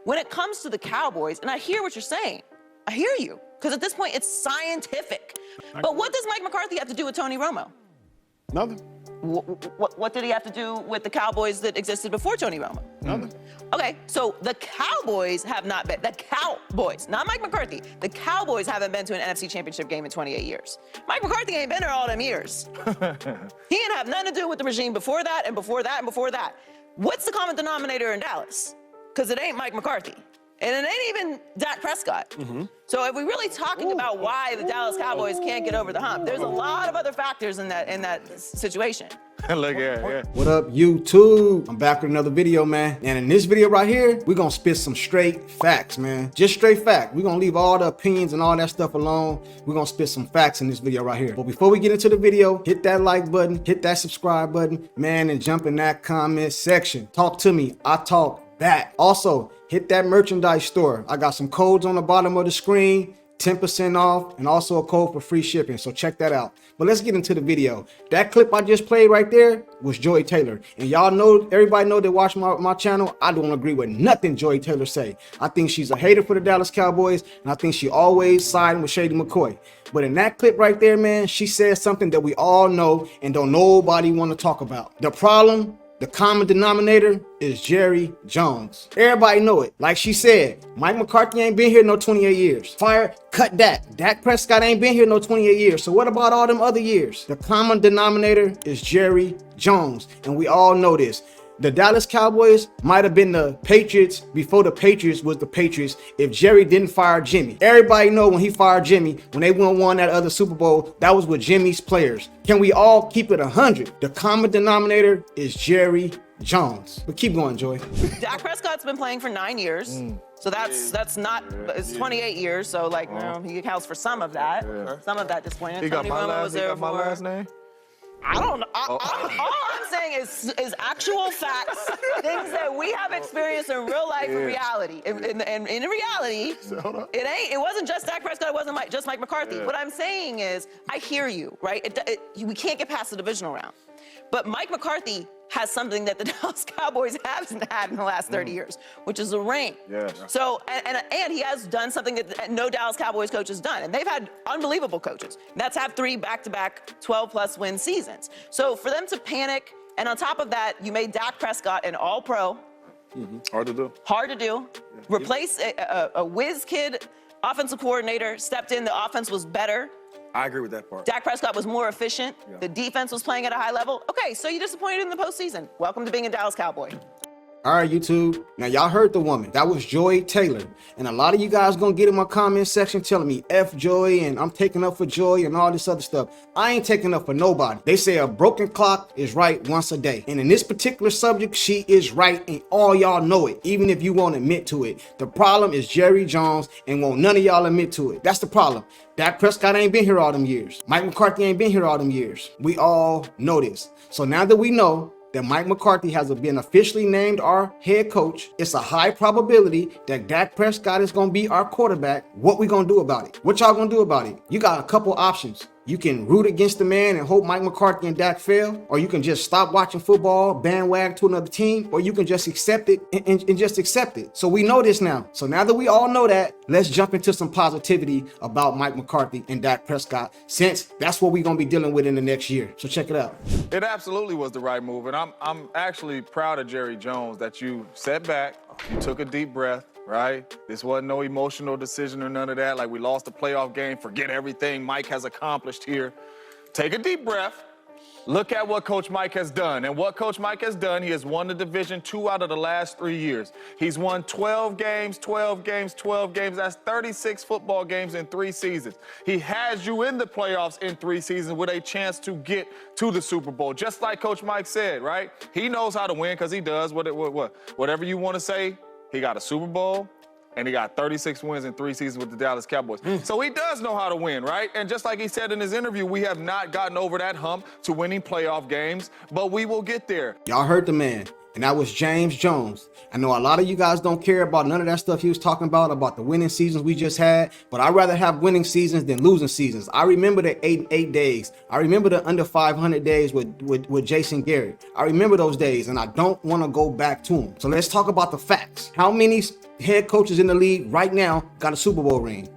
when it comes to the Cowboys, and I hear what you're saying, I hear you, because at this point, it's scientific. But what does Mike McCarthy have to do with Tony Romo? Nothing. What did he have to do with the Cowboys that existed before Tony Romo? Nothing. Okay, so the Cowboys have not been, the Cowboys, not Mike McCarthy, the Cowboys haven't been to an NFC Championship game in 28 years. Mike McCarthy ain't been there all them years. He ain't have nothing to do with the regime before that and before that and before that. What's the common denominator in Dallas? Because it ain't Mike McCarthy. And it ain't even Dak Prescott. So if we're really talking about why the Dallas Cowboys can't get over the hump, there's a lot of other factors in that situation. Look at it. What up, YouTube? I'm back with another video, man. And in this video right here, we're gonna spit some straight facts, man. Just straight fact. We're gonna leave all the opinions and all that stuff alone. We're gonna spit some facts in this video right here. But before we get into the video, hit that like button, hit that subscribe button, man, and jump in that comment section. Talk to me. I talk back. Also, hit that merchandise store. I got some codes on the bottom of the screen, 10% off, and also a code for free shipping. So check that out. But let's get into the video. That clip I just played right there was Joy Taylor. And y'all know, everybody know that watch my channel, I don't agree with nothing Joy Taylor say. I think she's a hater for the Dallas Cowboys, and I think she always siding with Shady McCoy. But in that clip right there, man, she said something that we all know and don't nobody want to talk about. The problem, the common denominator, is Jerry Jones. Everybody know it. Like she said, Mike McCarthy ain't been here no 28 years. Fire, cut that. Dak Prescott ain't been here no 28 years. So what about all them other years? The common denominator is Jerry Jones. And we all know this. The Dallas Cowboys might have been the Patriots before the Patriots was the Patriots if Jerry didn't fire Jimmy. Everybody know when he fired Jimmy, when they won that other Super Bowl, that was with Jimmy's players. Can we all keep it 100? The common denominator is Jerry Jones. But keep going, Joy. Dak Prescott's been playing for 9 years. So that's not, it's 28 years. So like, you know, he accounts for some of that. Some of that disappointment. He got Tony my Romo last, was he there got my for- last name? I don't know. All I'm saying is actual facts, things that we have experienced in real life and reality. And in reality, it wasn't just Dak Prescott, it wasn't just Mike McCarthy. What I'm saying is, I hear you, right? We can't get past the divisional round. But Mike McCarthy has something that the Dallas Cowboys haven't had in the last 30 years, which is a ring. So, and he has done something that no Dallas Cowboys coach has done. And they've had unbelievable coaches. That's have 3 back-to-back 12-plus win seasons. So for them to panic, and on top of that, you made Dak Prescott an all-pro. Hard to do. Hard to do. Replace a whiz kid offensive coordinator, stepped in, the offense was better. I agree with that part. Dak Prescott was more efficient. The defense was playing at a high level. Okay, so you disappointed in the postseason. Welcome to being a Dallas Cowboy. All right, YouTube. Now, y'all heard the woman. That was Joy Taylor. And a lot of you guys gonna get in my comment section telling me F Joy and I'm taking up for Joy and all this other stuff. I ain't taking up for nobody. They say a broken clock is right once a day. And in this particular subject, she is right, and all y'all know it, even if you won't admit to it. The problem is Jerry Jones, and won't none of y'all admit to it. That's the problem. Dak Prescott ain't been here all them years. Mike McCarthy ain't been here all them years. We all know this. So now that we know that Mike McCarthy has been officially named our head coach, it's a high probability that Dak Prescott is going to be our quarterback. What we going to do about it? What y'all going to do about it? You got a couple options. You can root against the man and hope Mike McCarthy and Dak fail, or you can just stop watching football, bandwagon to another team, or you can just accept it and just accept it. So we know this now. So now that we all know that, let's jump into some positivity about Mike McCarthy and Dak Prescott, since that's what we're going to be dealing with in the next year. So check it out. It absolutely was the right move, and I'm actually proud of Jerry Jones that you sat back, you took a deep breath, right? This wasn't no emotional decision or none of that. Like, we lost the playoff game, forget everything Mike has accomplished here. Take a deep breath. Look at what Coach Mike has done. And what Coach Mike has done, he has won the division 2 out of the last 3 years. He's won 12 games, 12 games, 12 games. That's 36 football games in 3 seasons. He has you in the playoffs in 3 seasons with a chance to get to the Super Bowl. Just like Coach Mike said, right? He knows how to win because he does. Whatever you want to say, he got a Super Bowl, and he got 36 wins in 3 seasons with the Dallas Cowboys. So he does know how to win, right? And just like he said in his interview, we have not gotten over that hump to winning playoff games, but we will get there. Y'all heard the man. And that was James Jones. I know a lot of you guys don't care about none of that stuff he was talking about the winning seasons we just had, but I'd rather have winning seasons than losing seasons. I remember the 8 days. I remember the under 500 days with Jason Garrett. I remember those days, and I don't want to go back to them. So let's talk about the facts. How many head coaches in the league right now got a Super Bowl ring.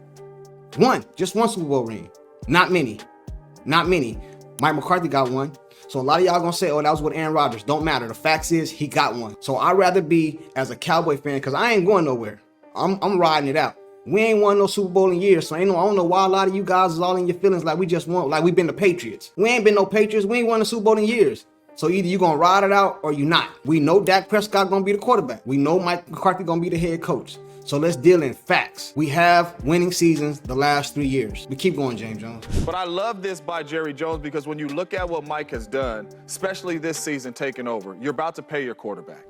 Just one Super Bowl ring. Not many. Mike McCarthy got one. So a lot of y'all gonna say, oh, that was with Aaron Rodgers. Don't matter. The facts is he got one. So I'd rather be as a Cowboy fan, because I ain't going nowhere. I'm riding it out. We ain't won no Super Bowl in years, so I don't know why a lot of you guys is all in your feelings like we just won, like we been the Patriots. We ain't been no Patriots. We ain't won a Super Bowl in years. So either you gonna ride it out or you not. We know Dak Prescott gonna be the quarterback. We know Mike McCarthy gonna be the head coach. So let's deal in facts. We have winning seasons the last 3 years. We keep going, James Jones. But I love this by Jerry Jones because when you look at what Mike has done, especially this season taking over, you're about to pay your quarterback.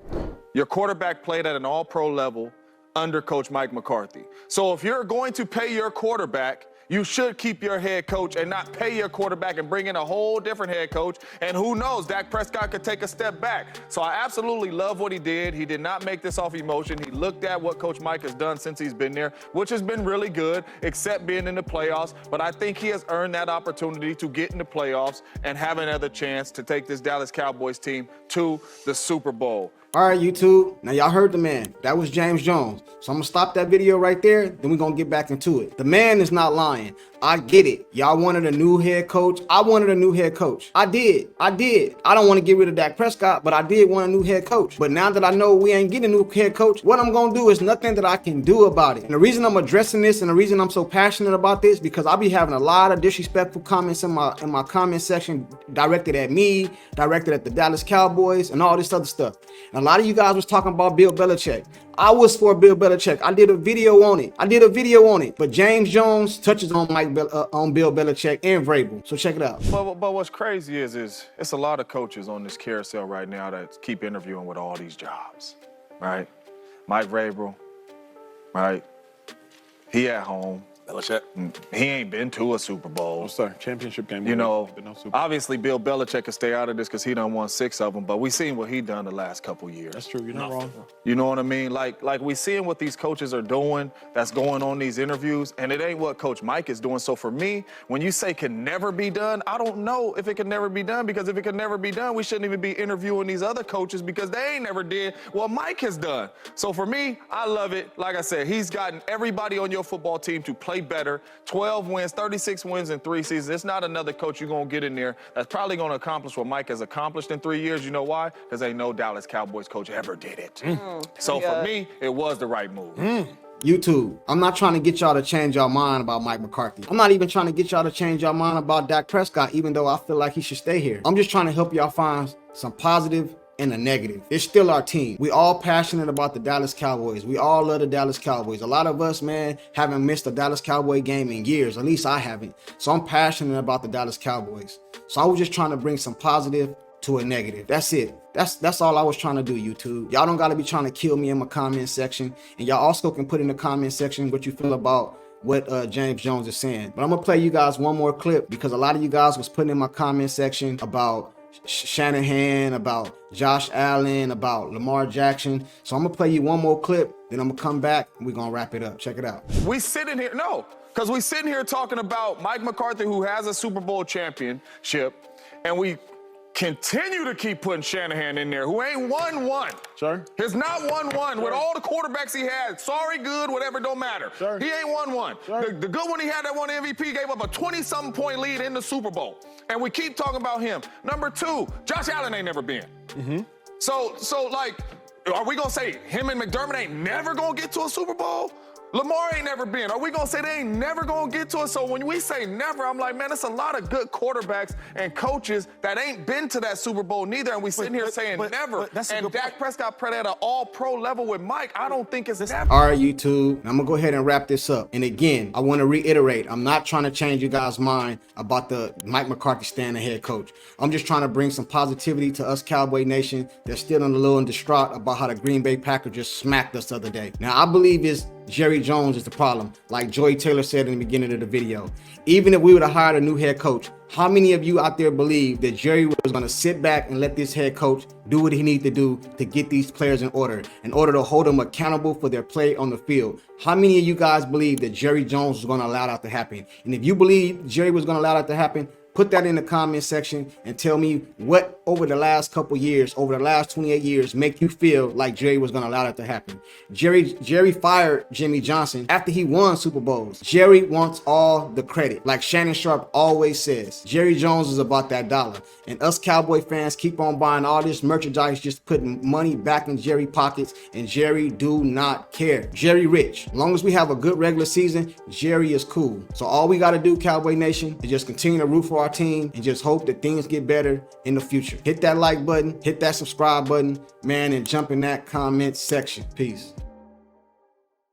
Your quarterback played at an all-pro level under Coach Mike McCarthy. So if you're going to pay your quarterback, you should keep your head coach and not pay your quarterback and bring in a whole different head coach. And who knows, Dak Prescott could take a step back. So I absolutely love what he did. He did not make this off emotion. He looked at what Coach Mike has done since he's been there, which has been really good, except being in the playoffs. But I think he has earned that opportunity to get in the playoffs and have another chance to take this Dallas Cowboys team to the Super Bowl. All right, YouTube. Now, y'all heard the man. That was James Jones. So I'm going to stop that video right there. Then we're going to get back into it. The man is not lying. I get it. Y'all wanted a new head coach. I wanted a new head coach. I did. I don't want to get rid of Dak Prescott, but I did want a new head coach. But now that I know we ain't getting a new head coach, what I'm going to do is nothing that I can do about it. And the reason I'm addressing this and the reason I'm so passionate about this, because I'll be having a lot of disrespectful comments in my comment section directed at me, directed at the Dallas Cowboys, and all this other stuff. And a lot of you guys was talking about Bill Belichick. I was for Bill Belichick. I did a video on it. But James Jones touches on Bill Belichick and Vrabel. So check it out. But what's crazy is it's a lot of coaches on this carousel right now that keep interviewing with all these jobs, right? Mike Vrabel, right? He at home. Belichick. He ain't been to a Super Bowl. Oh, sorry. Championship game. You know, no Super Bowl. obviously Bill Belichick can stay out of this because he done won 6 of them, but we seen what he done the last couple years. That's true. You're not wrong. You know what I mean? Like we seeing what these coaches are doing that's going on these interviews, and it ain't what Coach Mike is doing. So for me, when you say can never be done, I don't know if it can never be done, because if it can never be done, we shouldn't even be interviewing these other coaches because they ain't never did what Mike has done. So for me, I love it. Like I said, he's gotten everybody on your football team to play better. 12 wins, 36 wins in 3 seasons. It's not another coach you're going to get in there that's probably going to accomplish what Mike has accomplished in 3 years. You know why? Because ain't no Dallas Cowboys coach ever did it. So for me, it was the right move. YouTube, I'm not trying to get y'all to change your mind about Mike McCarthy. I'm not even trying to get y'all to change your mind about Dak Prescott, even though I feel like he should stay here. I'm just trying to help y'all find some positive and a negative. It's still our team. We all passionate about the Dallas Cowboys. We all love the Dallas Cowboys. A lot of us, man, haven't missed a Dallas Cowboy game in years. At least I haven't. So I'm passionate about the Dallas Cowboys. So I was just trying to bring some positive to a negative. That's it. That's all I was trying to do, YouTube. Y'all don't got to be trying to kill me in my comment section. And y'all also can put in the comment section what you feel about what James Jones is saying. But I'm going to play you guys one more clip, because a lot of you guys was putting in my comment section about Shanahan, about Josh Allen, about Lamar Jackson. So I'm gonna play you one more clip, then I'm gonna come back and we're gonna wrap it up. Check it out. We sitting here, because we sitting here talking about Mike McCarthy, who has a Super Bowl championship, and we continue to keep putting Shanahan in there, who ain't won one. Sure. Has not won one with all the quarterbacks he had. Sorry, good, whatever, don't matter. Sure. He ain't won one. Sure. The good one he had that won MVP gave up a 20-something point lead in the Super Bowl. And we keep talking about him. Number 2, Josh Allen ain't never been. So like, are we gonna say him and McDermott ain't never gonna get to a Super Bowl? Lamar ain't never been. Are we gonna say they ain't never gonna get to it? So when we say never, I'm like, man, it's a lot of good quarterbacks and coaches that ain't been to that Super Bowl neither, and we sitting here saying never. And Dak Prescott played at an all-pro level with Mike. I don't think it's never. All right, YouTube, I'm gonna go ahead and wrap this up. And again, I want to reiterate, I'm not trying to change you guys' mind about the Mike McCarthy staying the head coach. I'm just trying to bring some positivity to us Cowboy Nation that's still a little distraught about how the Green Bay Packers just smacked us the other day. Now, I believe it's Jerry Jones is the problem, like Joy Taylor said in the beginning of the video. Even if we would have hired a new head coach, how many of you out there believe that Jerry was going to sit back and let this head coach do what he needs to do to get these players in order to hold them accountable for their play on the field? How many of you guys believe that Jerry Jones was going to allow that to happen? And if you believe Jerry was going to allow that to happen, Put that in the comment section and tell me what over the last couple years, over the last 28 years, make you feel like Jerry was gonna allow that to happen. Jerry fired Jimmy Johnson after he won Super Bowls. Jerry wants all the credit. Like Shannon Sharp always says, Jerry Jones is about that dollar. And us Cowboy fans keep on buying all this merchandise, just putting money back in Jerry pockets, and Jerry do not care. Jerry rich. As long as we have a good regular season, Jerry is cool. So all we gotta do, Cowboy Nation, is just continue to root for our team and just hope that things get better in the future. Hit that like button, hit that subscribe button, man, and jump in that comment section. Peace.